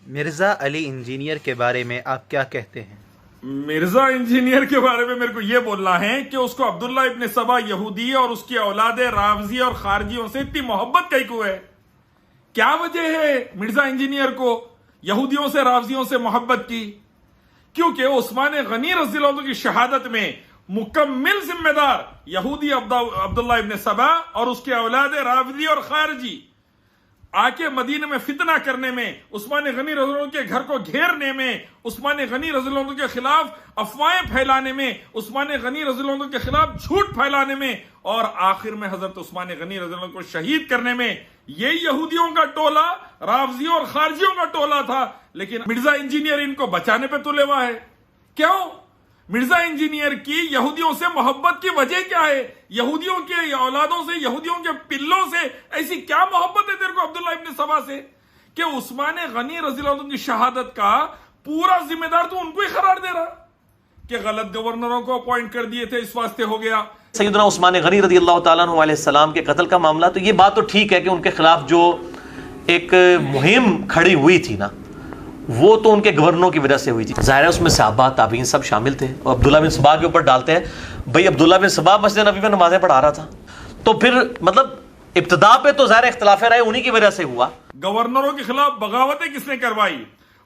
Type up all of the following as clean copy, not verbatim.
Mirza Ali engineer के बारे में आप क्या कहते हैं? मिर्जा इंजीनियर के बारे में मेरे को यह बोलना है कि उसको अब्दुल्ला इब्न सबा यहूदी और उसकी औलाद रावजी और खारजियों से इतनी मोहब्बत कहीं को है। क्या वजह है मिर्जा इंजीनियर को यहूदियों से रावजियों से मोहब्बत की? क्योंकि उस्मान गनी रज़ी अल्लाह की शहादत में मुकम्मिल जिम्मेदार यहूदी अब्दुल्ला इब्न सबा और उसके औलाद रावजी और खारजी आके मदीने में फितना करने में, उस्मान गनी रज़ी अल्लाह के घर को घेरने में, उस्मान गनी रज़ी अल्लाह के खिलाफ अफवाहें फैलाने में, उस्मान गनी रज़ी अल्लाह के खिलाफ झूठ फैलाने में और आखिर में हजरत उस्मान गनी रज़ी अल्लाह को शहीद करने में ये यहूदियों का टोला, रावजियों और खारजियों का टोला था। लेकिन मिर्जा इंजीनियर इनको बचाने पे तुले हुआ है। क्यों? मिर्जा इंजीनियर की यहूदियों से मोहब्बत की वजह क्या है? यहूदियों के औलादों से, यहूदियों के पिल्लों से ऐसी क्या मोहब्बत है तेरे को अब्दुल्ला इब्न सबा से कि उस्मान गनी रज़ी अल्लाह की शहादत का पूरा जिम्मेदार तो उनको ही करार दे रहा कि गलत गवर्नरों को अपॉइंट कर दिए थे, इस वास्ते हो गया। सैयदना उस्मान गनी रज़ी अल्लाह ताला अन्हु अलैहि सलाम के कत्ल का मामला, तो ये बात तो ठीक है कि उनके खिलाफ जो एक मुहिम खड़ी हुई थी ना, वो तो उनके गवर्नरों की वजह से हुई थी। ज़ाहिर है उसमें सहाबा ताबीन सब शामिल थे। और अब्दुल्ला बिन सबा के ऊपर डालते हैं भाई अब्दुल्ला बिन सबा मस्जिद नबी में नमाजें पढ़ा रहा था, तो फिर मतलब इब्तिदा पे तो ज़ाहिर इख्तिलाफ राय उन्हीं की वजह से हुआ। गवर्नरों के खिलाफ बगावतें किसने करवाई?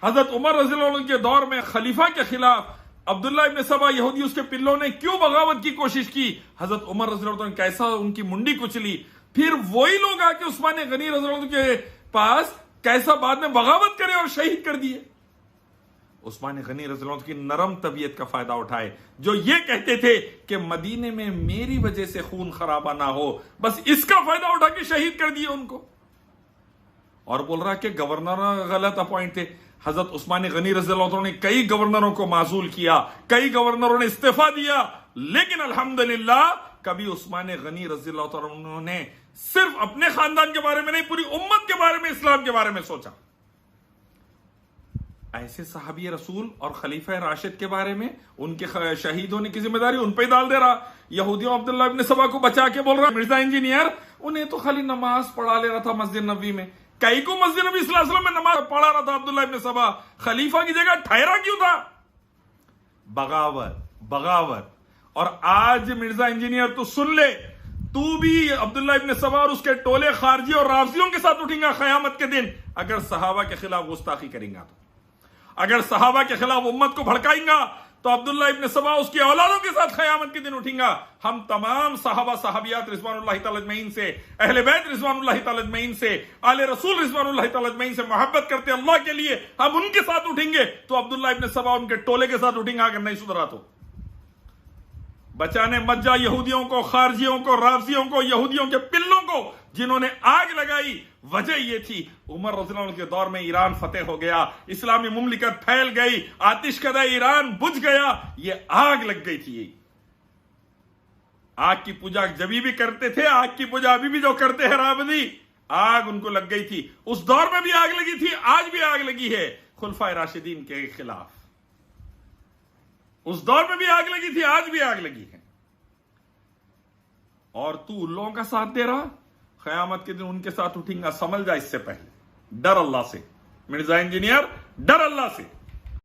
हजरत उमर रज़ी अल्लाह अन्हु के दौर में खलीफा के खिलाफ अब्दुल्ला इब्न सबा यहूदी उसके पिल्लों ने क्यों बगावत की कोशिश की? हजरत उमर रज़ी अल्लाह अन्हु ने कैसा उनकी मुंडी कुचली। फिर वही लोग आके उस्मान गनी रज़ी अल्लाह अन्हु के पास कैसा बाद में बगावत करे और शहीद कर दिए। उस्मान गनी रज़ी अल्लाह अन्हु की नरम तबीयत का फायदा उठाए, जो ये कहते थे कि मदीने में मेरी वजह से खून खराबा ना हो, बस इसका फायदा उठा के शहीद कर दिए उनको। और बोल रहा कि गवर्नर गलत अपॉइंट थे। हजरत उस्मान गनी रज़ी अल्लाह अन्हु ने कई गवर्नरों को माजूल किया, कई गवर्नरों ने इस्तीफा दिया, लेकिन अल्हम्दुलिल्लाह कभी उस्मान गनी रज़ी अल्लाह अन्हु ने सिर्फ अपने खानदान के बारे में नहीं, पूरी उम्मत के बारे में, इस्लाम के बारे में सोचा। ऐसे सहाबी रसूल और खलीफा राशिद के बारे में उनके शहीद होने की जिम्मेदारी उन पे डाल दे रहा। यहूदियों अब्दुल्ला इब्न सबा को बचा के बोल रहा मिर्जा इंजीनियर उन्हें तो खाली नमाज पढ़ा ले रहा था मस्जिद नबी में। कई को मस्जिद नबी सल्लल्लाहु अलैहि वसल्लम में नमाज पढ़ा रहा था अब्दुल्ला इब्न सबा, खलीफा की जगह ठहरा क्यों था? बगावत। और आज मिर्जा इंजीनियर तू सुन ले, तू भी अब्दुल्ला इब्न सबा और उसके टोले खारजी और रावजियों के साथ उठेगा क़यामत के दिन अगर सहाबा के खिलाफ गुस्ताखी करेगा। तो अगर सहाबा के खिलाफ उम्मत को भड़काएंगा तो अब्दुल्ला इब्न सबा उसकी औलादों के साथ क़यामत के दिन उठेगा। हम तमाम सहाबा सहाबियात रिज़वानुल्लाहि तआला अजमईन से, अहले बैत रिज़वानुल्लाहि तआला अजमईन से, आले रसूल रिज़वानुल्लाहि तआला अजमईन से मोहब्बत करते अल्लाह के लिए हम उनके साथ उठेंगे। तो अब्दुल्ला इब्न सबा उनके टोले के साथ उठेंगे अगर नहीं सुधरा तो। बचाने मत जा यहूदियों को, खारजियों को, रावजियों को, यहूदियों के पिल्लों को जिन्होंने आग लगाई। वजह यह थी उमर रज़ी अल्लाह अन्हु के दौर में ईरान फतेह हो गया, इस्लामी मुमलिकत फैल गई, आतिशकदा ईरान बुझ गया, ये आग लग गई थी। आग की पूजा जब भी करते थे, आग की पूजा अभी भी जो करते हैं रावजी, आग उनको लग गई थी। उस दौर में भी आग लगी थी, आज भी आग लगी है खुलफाए राशिदीन के खिलाफ। उस दौर में भी आग लगी थी, आज भी आग लगी है। और तू उन लोगों का साथ दे रहा, क़यामत के दिन उनके साथ उठेगा, समझ जा इससे पहले। डर अल्लाह से मिर्जा इंजीनियर, डर अल्लाह से।